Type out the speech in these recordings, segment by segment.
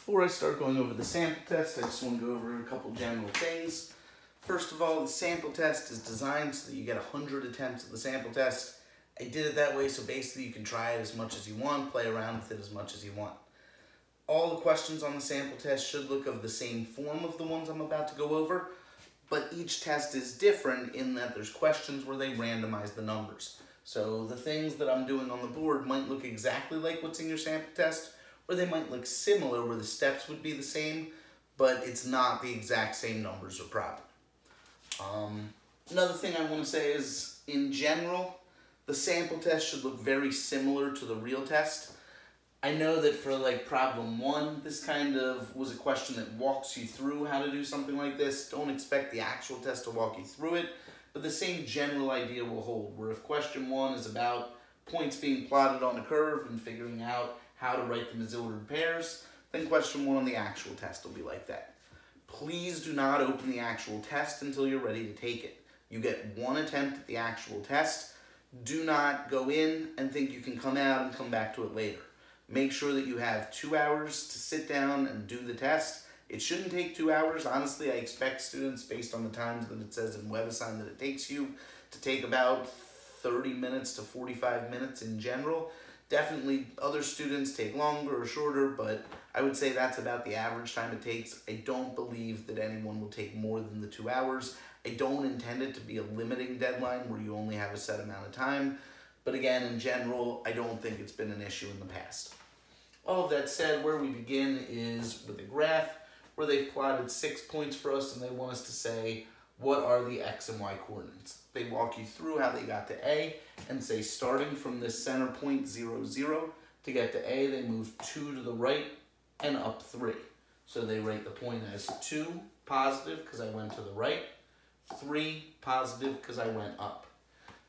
Before I start going over the sample test, I just want to go over a couple general things. First of all, the sample test is designed so that you get 100 attempts at the sample test. I did it that way so basically you can try it as much as you want, play around with it as much as you want. All the questions on the sample test should look of the same form of the ones I'm about to go over, but each test is different in that there's questions where they randomize the numbers. So the things that I'm doing on the board might look exactly like what's in your sample test, or they might look similar where the steps would be the same, but it's not the exact same numbers or problem. Another thing I want to say is, in general, the sample test should look very similar to the real test. I know that for like problem 1, this kind of was a question that walks you through how to do something like this. Don't expect the actual test to walk you through it, but the same general idea will hold, where if question 1 is about points being plotted on a curve and figuring out how to write them as ordered pairs, then question 1 on the actual test will be like that. Please do not open the actual test until you're ready to take it. You get 1 attempt at the actual test. Do not go in and think you can come out and come back to it later. Make sure that you have 2 hours to sit down and do the test. It shouldn't take 2 hours. Honestly, I expect students, based on the times that it says in WebAssign that it takes you, to take about 30 minutes to 45 minutes in general. Definitely other students take longer or shorter, but I would say that's about the average time it takes. I don't believe that anyone will take more than the 2 hours. I don't intend it to be a limiting deadline where you only have a set amount of time. But again, in general, I don't think it's been an issue in the past. All of that said, where we begin is with a graph where they've plotted 6 points for us and they want us to say, what are the X and Y coordinates? They walk you through how they got to A and say starting from this center point 0, 0, to get to A, they move 2 to the right and up 3. So they rate the point as 2 positive because I went to the right, 3 positive because I went up.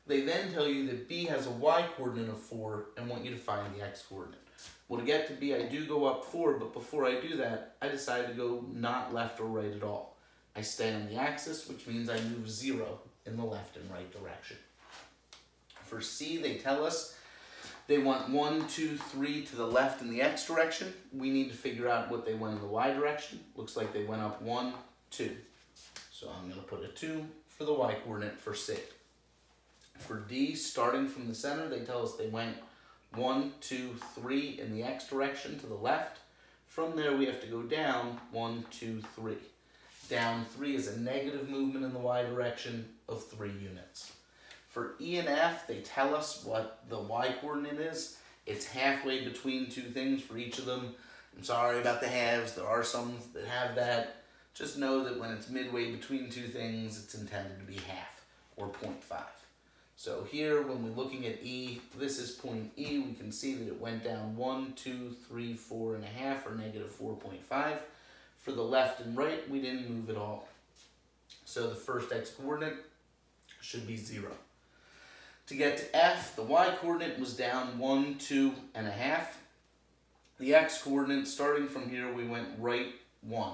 They then tell you that B has a Y coordinate of 4 and want you to find the X coordinate. Well, to get to B, I do go up 4, but before I do that, I decide to go not left or right at all. I stay on the axis, which means I move 0 in the left and right direction. For C, they tell us they want 1, 2, 3 to the left in the X direction. We need to figure out what they went in the Y direction. Looks like they went up 1, 2. So I'm going to put a 2 for the Y coordinate for C. For D, starting from the center, they tell us they went 1, 2, 3 in the X direction to the left. From there, we have to go down 1, 2, 3. Down 3 is a negative movement in the Y direction of 3 units. For E and F, they tell us what the Y coordinate is. It's halfway between 2 things for each of them. I'm sorry about the halves. There are some that have that. Just know that when it's midway between 2 things, it's intended to be half, or 0.5. So here, when we're looking at E, this is point E. We can see that it went down 1, 2, 3, 4 and a half, or negative 4.5. For the left and right, we didn't move at all. So the first X coordinate should be 0. To get to F, the Y coordinate was down 1, 2 and a half. The X coordinate, starting from here, we went right 1.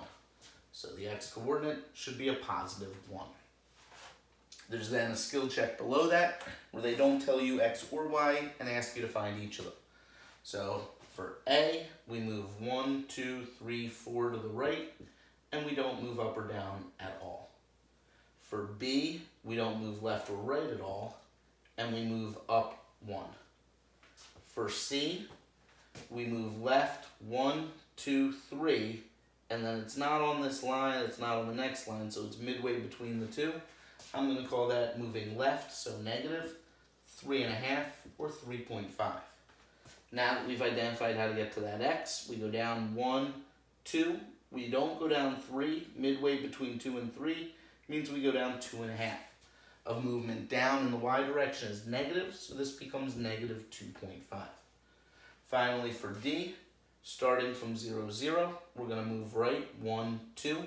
So the X coordinate should be a positive 1. There's then a skill check below that where they don't tell you X or Y and ask you to find each of them. So for A, we move 1, 2, 3, 4 to the right, and we don't move up or down at all. For B, we don't move left or right at all, and we move up 1. For C, we move left 1, 2, 3, and then it's not on this line, it's not on the next line, so it's midway between the 2. I'm going to call that moving left, so negative 3.5 or 3.5. Now that we've identified how to get to that X, we go down 1, 2. We don't go down 3. Midway between 2 and 3 means we go down 2.5. Of movement down in the Y direction is negative, so this becomes negative 2.5. Finally, for D, starting from 0, 0, we're going to move right 1, 2.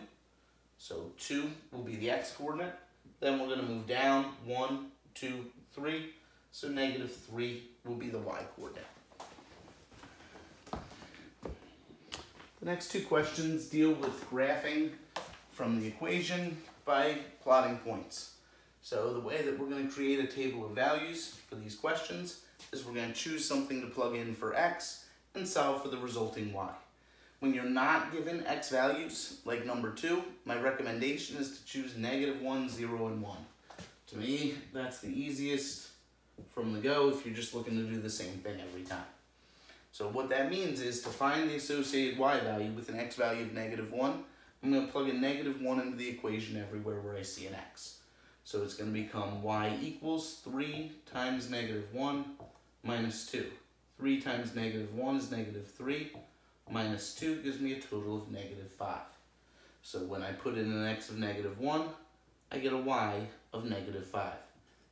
So 2 will be the X coordinate. Then we're going to move down 1, 2, 3. So negative 3 will be the Y coordinate. The next 2 questions deal with graphing from the equation by plotting points. So the way that we're going to create a table of values for these questions is we're going to choose something to plug in for X and solve for the resulting Y. When you're not given x values, like number 2, my recommendation is to choose -1, 0, and 1. To me, that's the easiest from the go if you're just looking to do the same thing every time. So what that means is to find the associated y value with an x value of -1, I'm going to plug a -1 into the equation everywhere where I see an x. So it's going to become y equals 3 times -1 minus 2. 3 times -1 is -3. Minus 2 gives me a total of -5. So when I put in an x of -1, I get a y of -5.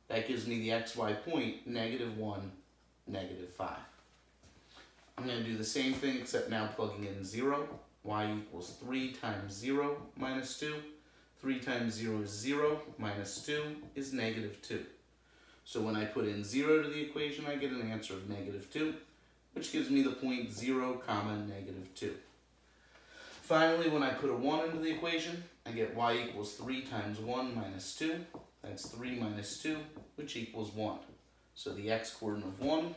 That gives me the xy point, -1, -5. I'm going to do the same thing except now plugging in 0. Y equals 3 times 0 minus 2. 3 times 0 is 0, minus 2 is -2. So when I put in 0 to the equation, I get an answer of -2, which gives me the point 0, -2. Finally, when I put a 1 into the equation, I get y equals 3 times 1 minus 2. That's 3 minus 2, which equals 1. So the x-coordinate of 1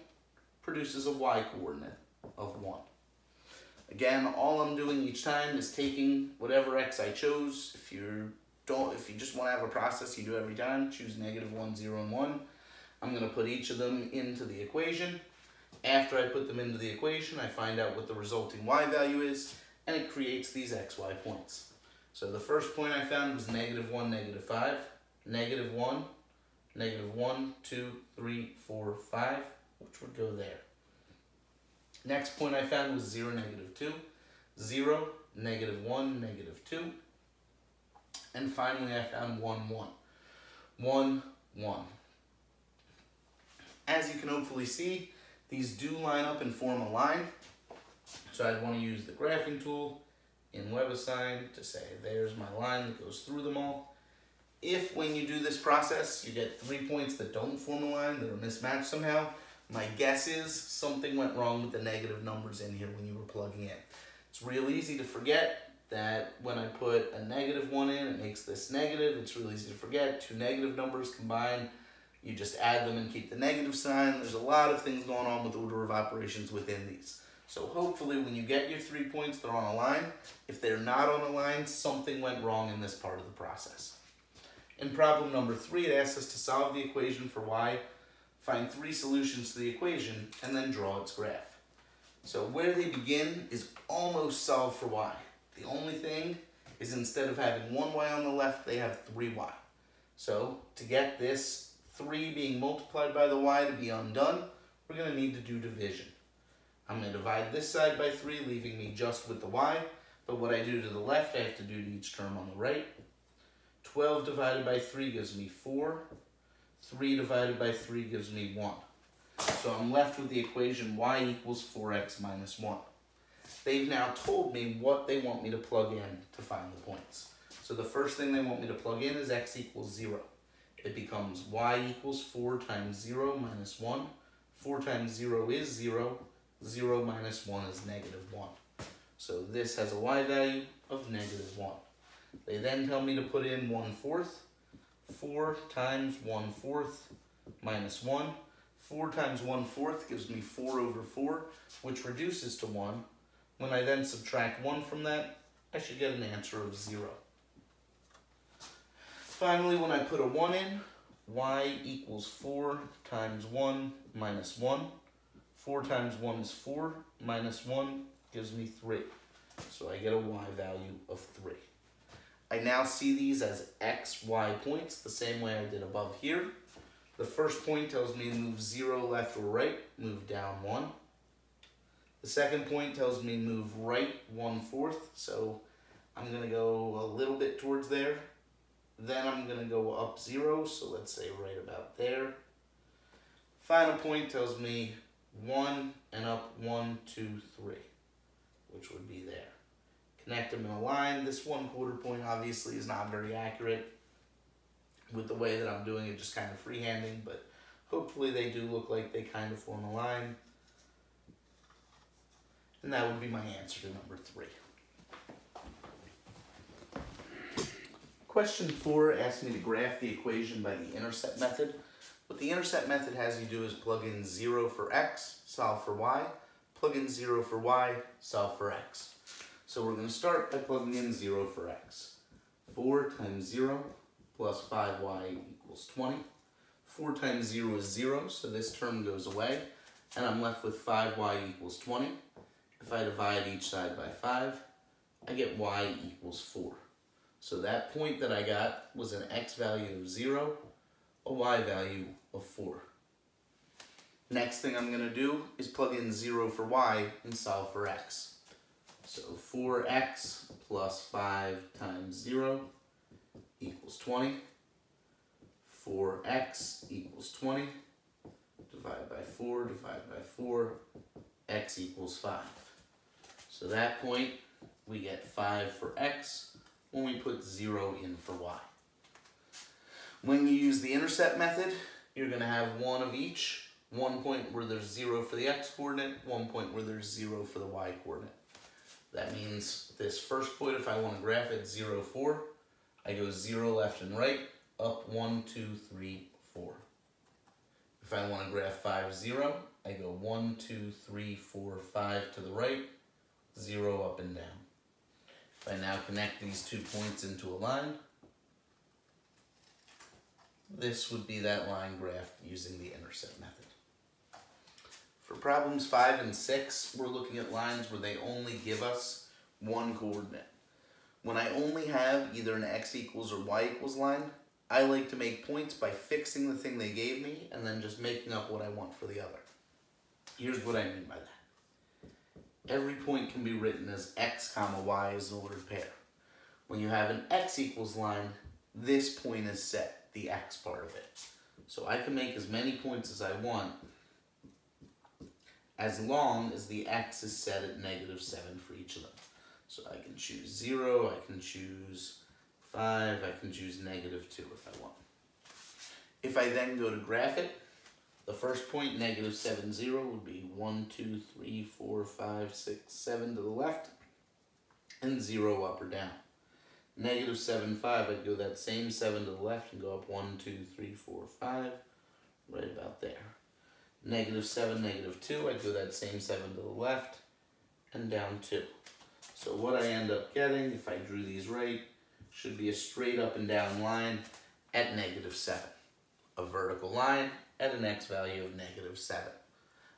produces a y-coordinate of 1. Again, all I'm doing each time is taking whatever x I chose. If you just want to have a process you do every time, choose -1, 0, and 1. I'm going to put each of them into the equation. After I put them into the equation, I find out what the resulting y value is, and it creates these xy points. So the first point I found was -1, -5, -1, -1, 2, 3, 4, 5, which would go there. Next point I found was 0, -2, 0, -1, -2, and finally I found 1, 1, 1, 1. As you can hopefully see, these do line up and form a line, so I'd want to use the graphing tool in WebAssign to say there's my line that goes through them all. If when you do this process you get 3 points that don't form a line, that are mismatched somehow, my guess is something went wrong with the negative numbers in here when you were plugging in. It's real easy to forget that when I put a -1 in, it makes this negative. It's real easy to forget. 2 negative numbers combined, you just add them and keep the negative sign. There's a lot of things going on with order of operations within these. So hopefully when you get your 3 points, they're on a line. If they're not on a line, something went wrong in this part of the process. In problem number 3, it asks us to solve the equation for y, find 3 solutions to the equation, and then draw its graph. So where they begin is almost solved for y. The only thing is instead of having 1y on the left, they have 3y. So to get this 3 being multiplied by the y to be undone, we're going to need to do division. I'm going to divide this side by 3, leaving me just with the y, but what I do to the left, I have to do to each term on the right. 12 divided by 3 gives me 4. 3 divided by 3 gives me 1. So I'm left with the equation y equals 4x minus 1. They've now told me what they want me to plug in to find the points. So the first thing they want me to plug in is x equals 0. It becomes y equals 4 times 0 minus 1. 4 times 0 is 0. 0 minus 1 is -1. So this has a y value of -1. They then tell me to put in 1/4. 4 times 1/4 minus 1. 4 times 1/4 gives me 4 over 4, which reduces to 1. When I then subtract 1 from that, I should get an answer of 0. Finally, when I put a 1 in, y equals 4 times 1 minus 1. 4 times 1 is 4, minus 1 gives me 3. So I get a y value of 3. I now see these as x, y points, the same way I did above here. The first point tells me move 0 left or right, move down 1. The second point tells me move right 1/4, so I'm going to go a little bit towards there. Then I'm going to go up 0, so let's say right about there. Final point tells me 1 and up 1, 2, 3, which would be there. Connect them in a line. This 1/4 point obviously is not very accurate with the way that I'm doing it, just kind of freehanding, but hopefully they do look like they kind of form a line. And that would be my answer to number 3. Question 4 asks me to graph the equation by the intercept method. What the intercept method has you do is plug in 0 for x, solve for y, plug in 0 for y, solve for x. So we're going to start by plugging in 0 for x. 4 times 0 plus 5y equals 20. 4 times 0 is 0, so this term goes away, and I'm left with 5y equals 20. If I divide each side by 5, I get y equals 4. So that point that I got was an x value of 0, a y value of 4. Next thing I'm going to do is plug in 0 for y and solve for x. So 4x plus 5 times 0 equals 20. 4x equals 20. Divide by 4, divide by 4, x equals 5. So that point, we get 5 for x when we put 0 in for y. When you use the intercept method, you're going to have one of each. One point where there's 0 for the x coordinate, one point where there's 0 for the y coordinate. That means this first point, if I want to graph it, 0, 4, I go 0 left and right, up 1, 2, 3, 4. If I want to graph 5, 0, I go 1, 2, 3, 4, 5 to the right, 0 up and down. If I now connect these 2 points into a line, this would be that line graphed using the intercept method. For problems 5 and 6, we're looking at lines where they only give us one coordinate. When I only have either an x equals or y equals line, I like to make points by fixing the thing they gave me and then just making up what I want for the other. Here's what I mean by that. Every point can be written as x comma y as an ordered pair. When you have an x equals line, this point is set, the x part of it. So I can make as many points as I want as long as the x is set at -7 for each of them. So I can choose 0, I can choose 5, I can choose -2 if I want. If I then go to graph it, the first point, -7, 0, would be 1, 2, 3, 4, 5, 6, 7 to the left, and 0 up or down. -7, 5, I'd go that same 7 to the left and go up 1, 2, 3, 4, 5, right about there. -7, -2, I'd go that same 7 to the left and down 2. So what I end up getting, if I drew these right, should be a straight up and down line at -7. A vertical line at an x value of -7.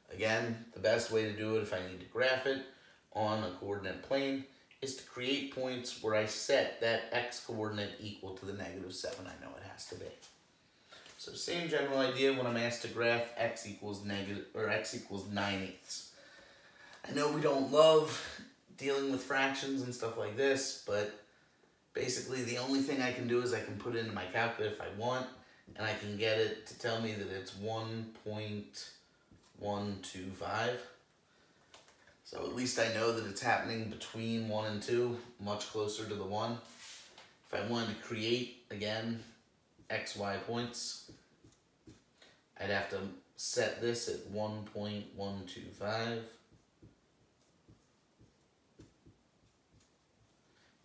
Again, the best way to do it if I need to graph it on a coordinate plane is to create points where I set that x coordinate equal to the -7 I know it has to be. So same general idea when I'm asked to graph x equals 9/8. I know we don't love dealing with fractions and stuff like this, but basically the only thing I can do is I can put it into my calculator if I want, and I can get it to tell me that it's 1.125. So at least I know that it's happening between 1 and 2, much closer to the 1. If I wanted to create, again, x, y points, I'd have to set this at 1.125.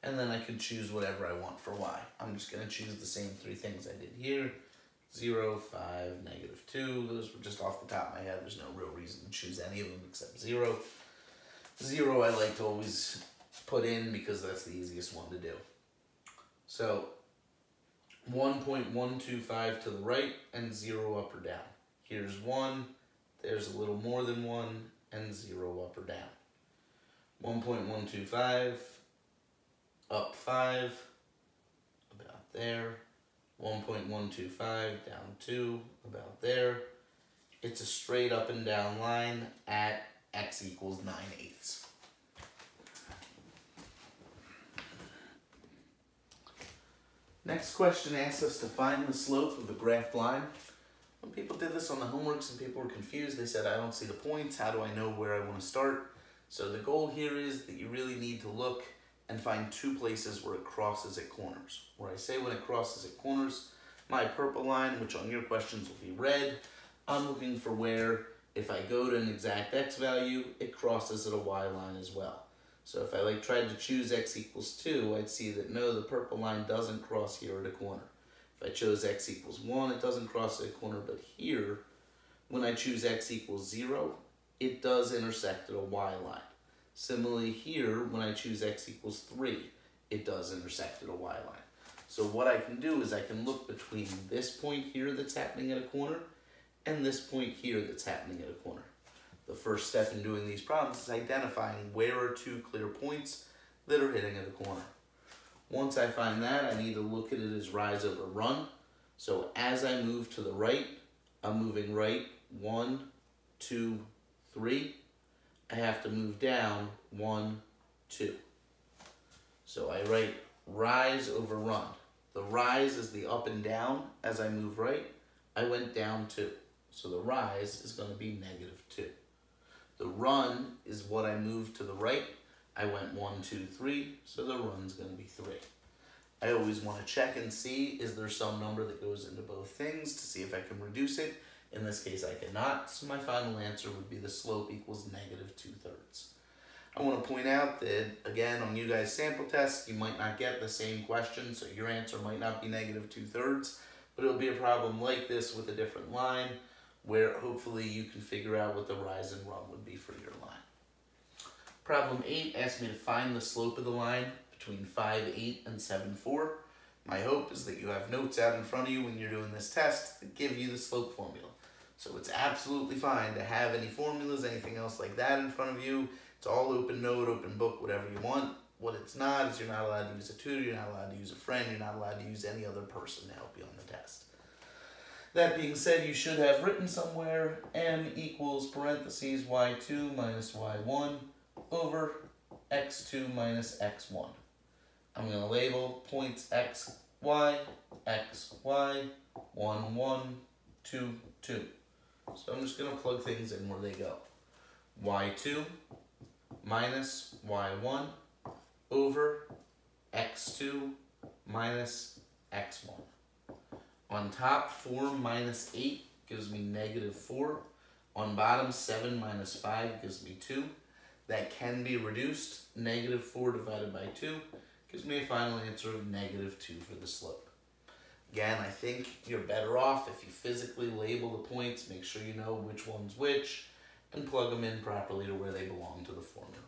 And then I could choose whatever I want for y. I'm just going to choose the same 3 things I did here. 0, 5, -2. Those were just off the top of my head. There's no real reason to choose any of them except 0. 0 I like to always put in because that's the easiest one to do. So 1.125 to the right and 0 up or down. Here's 1, there's a little more than 1, and 0 up or down. 1.125, up 5, about there. 1.125, down 2, about there. It's a straight up and down line at x equals 9/8. Next question asks us to find the slope of a graphed line. When people did this on the homework, some people were confused. They said, I don't see the points. How do I know where I want to start? So the goal here is that you really need to look and find 2 places where it crosses at corners. Where I say when it crosses at corners, my purple line, which on your questions will be red, I'm looking for where, if I go to an exact x value, it crosses at a y line as well. So if I tried to choose x equals 2, I'd see that no, the purple line doesn't cross here at a corner. If I chose x equals 1, it doesn't cross at a corner, but here, when I choose x equals 0, it does intersect at a y line. Similarly here, when I choose x equals 3, it does intersect at a y line. So what I can do is I can look between this point here that's happening at a corner and this point here that's happening at a corner. The first step in doing these problems is identifying where are two clear points that are hitting at a corner. Once I find that, I need to look at it as rise over run. So as I move to the right, I'm moving right 1, 2, 3. I have to move down 1, 2. So I write rise over run. The rise is the up and down. As I move right, I went down 2. So the rise is going to be -2. The run is what I moved to the right. I went 1, 2, 3. So the run's going to be 3. I always want to check and see, is there some number that goes into both things to see if I can reduce it. In this case, I cannot. So my final answer would be the slope equals -2/3. I want to point out that, again, on you guys' sample tests, you might not get the same question, so your answer might not be -2/3, but it'll be a problem like this with a different line, where hopefully you can figure out what the rise and run would be for your line. Problem 8 asks me to find the slope of the line between 5,8 and 7,4. My hope is that you have notes out in front of you when you're doing this test that give you the slope formula. So it's absolutely fine to have any formulas, anything else like that in front of you. It's all open note, open book, whatever you want. What it's not is you're not allowed to use a tutor, you're not allowed to use a friend, you're not allowed to use any other person to help you on the test. That being said, you should have written somewhere m equals parentheses y2 minus y1 over x2 minus x1. I'm going to label points x, y, 1, 1, 2, 2. So I'm just going to plug things in where they go. y2 minus y1 over x2 minus x1. On top, 4 minus 8 gives me -4. On bottom, 7 minus 5 gives me 2. That can be reduced. -4 divided by 2 gives me a final answer of -2 for the slope. Again, I think you're better off if you physically label the points, make sure you know which one's which, and plug them in properly to where they belong to the formula.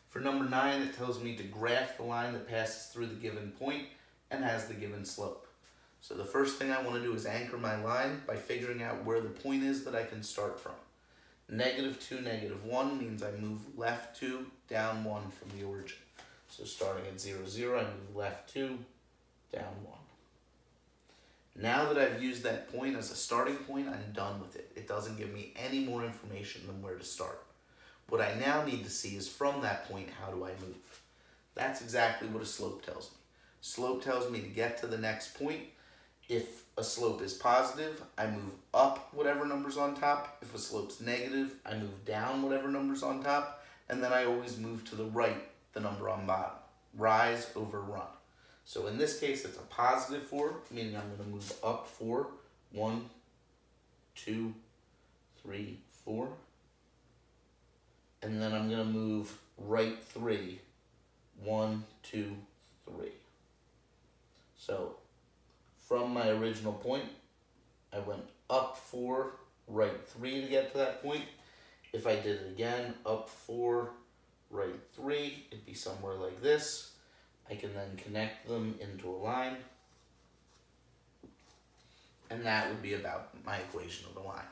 For number 9, it tells me to graph the line that passes through the given point and has the given slope. So the first thing I want to do is anchor my line by figuring out where the point is that I can start from. -2, -1 means I move left 2, down 1 from the origin. So starting at 0, 0, I move left 2, down 1. Now that I've used that point as a starting point, I'm done with it. It doesn't give me any more information than where to start. What I now need to see is from that point, how do I move? That's exactly what a slope tells me. Slope tells me to get to the next point. If a slope is positive, I move up whatever number's on top. If a slope's negative, I move down whatever number's on top. And then I always move to the right, the number on bottom. Rise over run. So in this case, it's a positive 4, meaning I'm going to move up 4. 1, 2, 3, 4. And then I'm going to move right 3. 1, 2, 3. So from my original point, I went up 4, right 3 to get to that point. If I did it again, up 4, right 3, it'd be somewhere like this. I can then connect them into a line, and that would be about my equation of the line.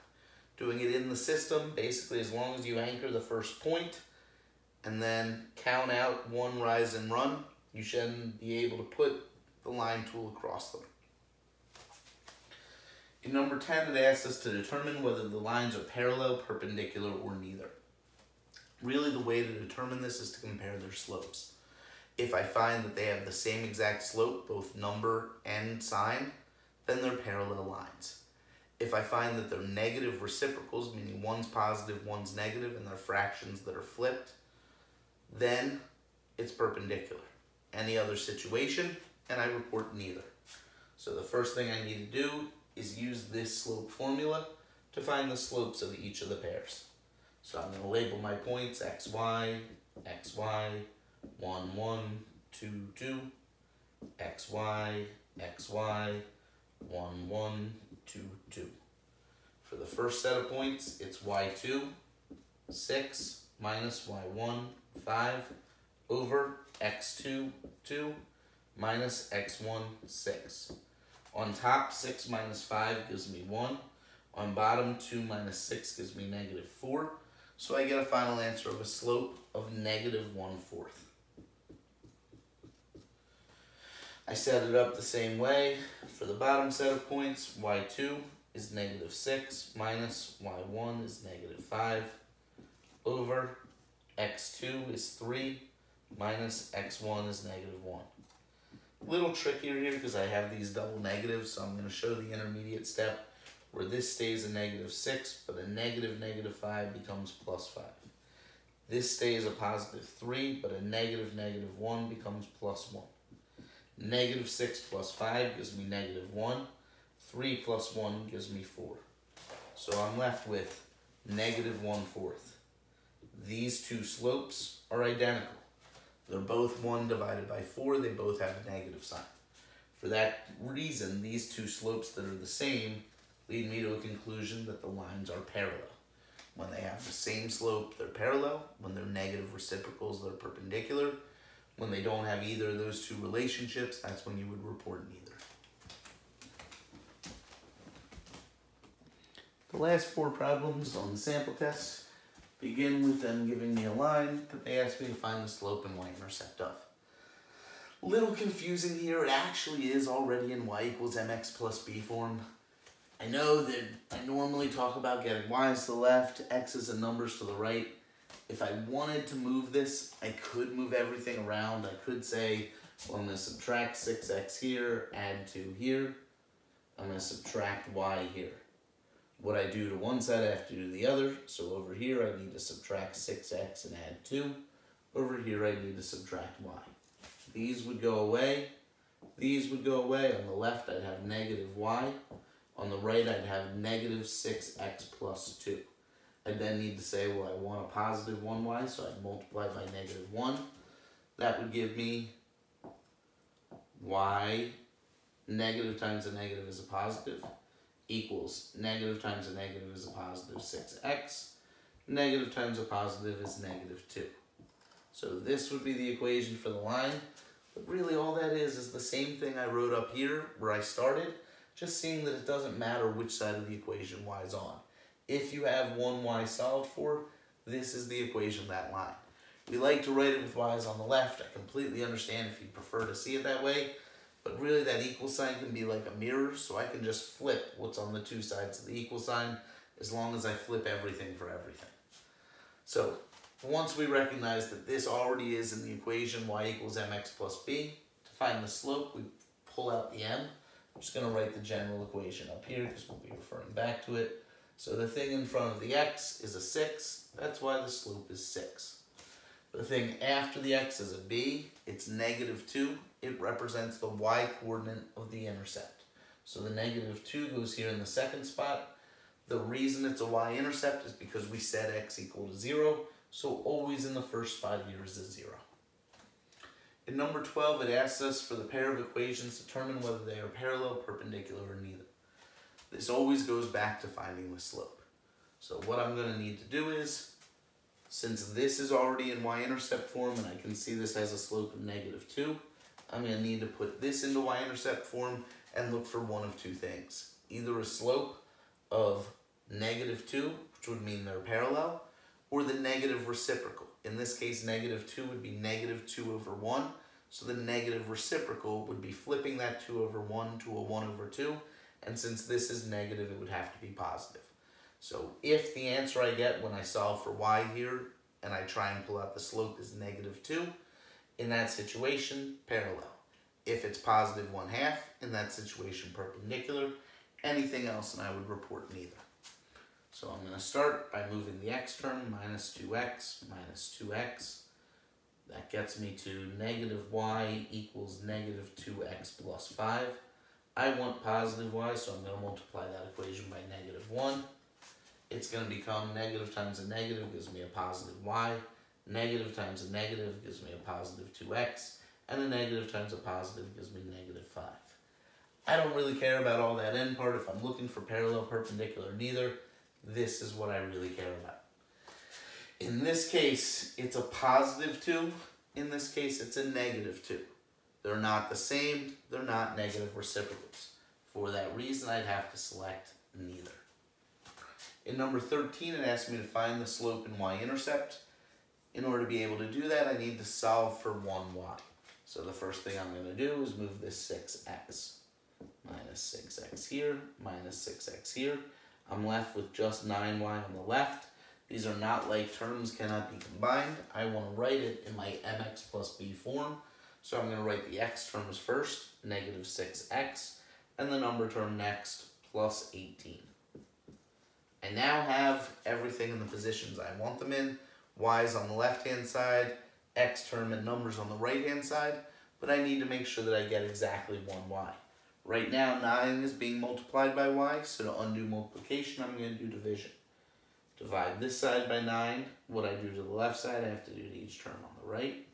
Doing it in the system, basically as long as you anchor the first point and then count out 1 rise and run, you should be able to put the line tool across them. In number 10, it asks us to determine whether the lines are parallel, perpendicular, or neither. Really, the way to determine this is to compare their slopes. If I find that they have the same exact slope, both number and sign, then they're parallel lines. If I find that they're negative reciprocals, meaning one's positive, one's negative, and they're fractions that are flipped, then it's perpendicular. Any other situation, and I report neither. So the first thing I need to do is use this slope formula to find the slopes of each of the pairs. So I'm going to label my points xy, xy, 1, 1, 2, 2, xy, xy, 1, 1, 2, 2. For the first set of points, it's y2, 6, minus y1, 5, over x2, 2, minus x1, 6. On top, 6 minus 5 gives me 1. On bottom, 2 minus 6 gives me negative 4. So I get a final answer of a slope of negative 1/4. I set it up the same way. For the bottom set of points, y2 is negative 6 minus y1 is negative 5 over x2 is 3 minus x1 is negative 1. A little trickier here because I have these double negatives, so I'm going to show the intermediate step where this stays a negative 6, but a negative negative 5 becomes plus 5. This stays a positive 3, but a negative negative 1 becomes plus 1. Negative 6 plus 5 gives me negative 1. 3 plus 1 gives me 4. So I'm left with negative 1/4. These two slopes are identical. They're both 1 divided by 4. They both have a negative sign. For that reason, these two slopes that are the same lead me to a conclusion that the lines are parallel. When they have the same slope, they're parallel. When they're negative reciprocals, they're perpendicular. When they don't have either of those two relationships, that's when you would report neither. The last 4 problems on the sample test begin with them giving me a line that they ask me to find the slope and y-intercept of. Little confusing here. It actually is already in y equals mx plus b form. I know that I normally talk about getting y's to the left, x's and numbers to the right. If I wanted to move this, I could move everything around. I could say, well, I'm going to subtract 6x here, add 2 here. I'm going to subtract y here. What I do to one side, I have to do to the other. So over here, I need to subtract 6x and add 2. Over here, I need to subtract y. These would go away. These would go away. On the left, I'd have negative y. On the right, I'd have negative 6x plus 2. I then need to say, well, I want a positive 1y, so I'd multiply by negative 1. That would give me y, negative times a negative is a positive, equals negative times a negative is a positive 6x. Negative times a positive is negative 2. So this would be the equation for the line. But really all that is the same thing I wrote up here where I started, just seeing that it doesn't matter which side of the equation y is on. If you have 1y solved for, this is the equation of that line. We like to write it with y's on the left. I completely understand if you prefer to see it that way, but really that equal sign can be like a mirror, so I can just flip what's on the two sides of the equal sign as long as I flip everything for everything. So once we recognize that this already is in the equation y equals mx plus b, to find the slope, we pull out the m. I'm just going to write the general equation up here because we'll be referring back to it. So the thing in front of the x is a 6. That's why the slope is 6. The thing after the x is a b. It's negative 2. It represents the y coordinate of the intercept. So the negative 2 goes here in the second spot. The reason it's a y-intercept is because we set x equal to 0. So always in the first spot here is a 0. In number 12, it asks us for the pair of equations, determine whether they are parallel, perpendicular, or neither. This always goes back to finding the slope. So what I'm going to need to do is, since this is already in y-intercept form and I can see this has a slope of negative 2, I'm going to need to put this into y-intercept form and look for one of two things. Either a slope of negative 2, which would mean they're parallel, or the negative reciprocal. In this case, negative 2 would be negative 2 over 1. So the negative reciprocal would be flipping that 2 over 1 to a 1 over 2. And since this is negative, it would have to be positive. So if the answer I get when I solve for y here, and I try and pull out the slope is negative 2, in that situation, parallel. If it's positive 1/2, in that situation, perpendicular. Anything else, and I would report neither. So I'm going to start by moving the x term, minus 2x, minus 2x. That gets me to negative y equals negative 2x plus 5. I want positive y, so I'm going to multiply that equation by negative 1. It's going to become negative times a negative gives me a positive y. Negative times a negative gives me a positive 2x. And a negative times a positive gives me negative 5. I don't really care about all that end part. If I'm looking for parallel, perpendicular, neither, this is what I really care about. In this case, it's a positive 2. In this case, it's a negative 2. They're not the same. They're not negative reciprocals. For that reason, I'd have to select neither. In number 13, it asks me to find the slope and y-intercept. In order to be able to do that, I need to solve for 1y. So the first thing I'm going to do is move this 6x. Minus 6x here, minus 6x here. I'm left with just 9y on the left. These are not like terms, cannot be combined. I want to write it in my mx plus b form. So I'm going to write the x terms first, negative 6x, and the number term next, plus 18. I now have everything in the positions I want them in. Y is on the left-hand side, x term and numbers on the right-hand side, but I need to make sure that I get exactly 1y. Right now, 9 is being multiplied by y, so to undo multiplication, I'm going to do division. Divide this side by 9. What I do to the left side, I have to do to each term on the right.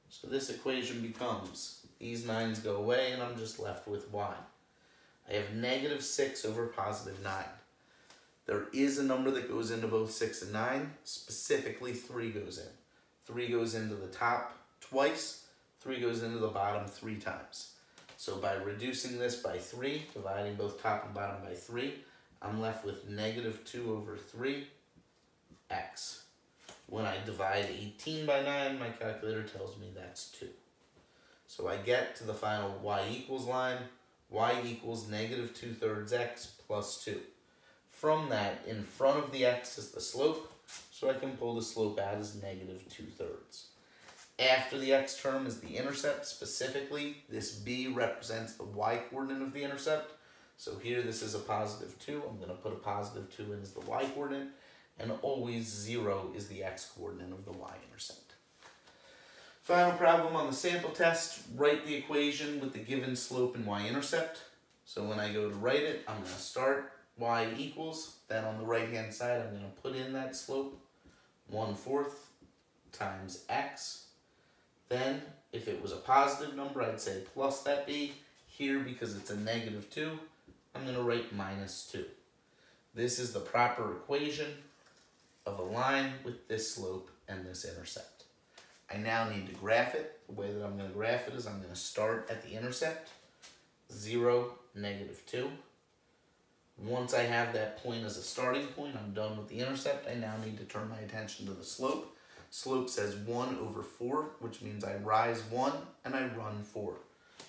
So this equation becomes, these 9's go away, and I'm just left with y. I have negative 6 over positive 9. There is a number that goes into both 6 and 9, specifically 3 goes in. 3 goes into the top twice, 3 goes into the bottom 3 times. So by reducing this by 3, dividing both top and bottom by 3, I'm left with negative 2 over 3x. When I divide 18 by 9, my calculator tells me that's 2. So I get to the final y equals line. Y equals negative 2/3 x plus 2. From that, in front of the x is the slope, so I can pull the slope out as negative 2/3. After the x term is the intercept. Specifically, this b represents the y coordinate of the intercept. So here this is a positive 2. I'm going to put a positive 2 in as the y coordinate. And always 0 is the x coordinate of the y-intercept. Final problem on the sample test, write the equation with the given slope and y-intercept. So when I go to write it, I'm going to start y equals, then on the right-hand side, I'm going to put in that slope, 1/4 times x. Then, if it was a positive number, I'd say plus that b. Here, because it's a negative 2, I'm going to write minus 2. This is the proper equation of a line with this slope and this intercept. I now need to graph it. The way that I'm going to graph it is I'm going to start at the intercept, 0, negative 2. Once I have that point as a starting point, I'm done with the intercept. I now need to turn my attention to the slope. Slope says 1 over 4, which means I rise 1 and I run 4.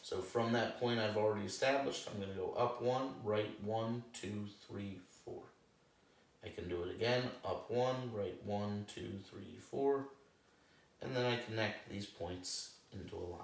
So from that point I've already established, I'm going to go up 1, right 1, 2, 3, 4. I can do it again, up 1, right 1, 2, 3, 4, and then I connect these points into a line.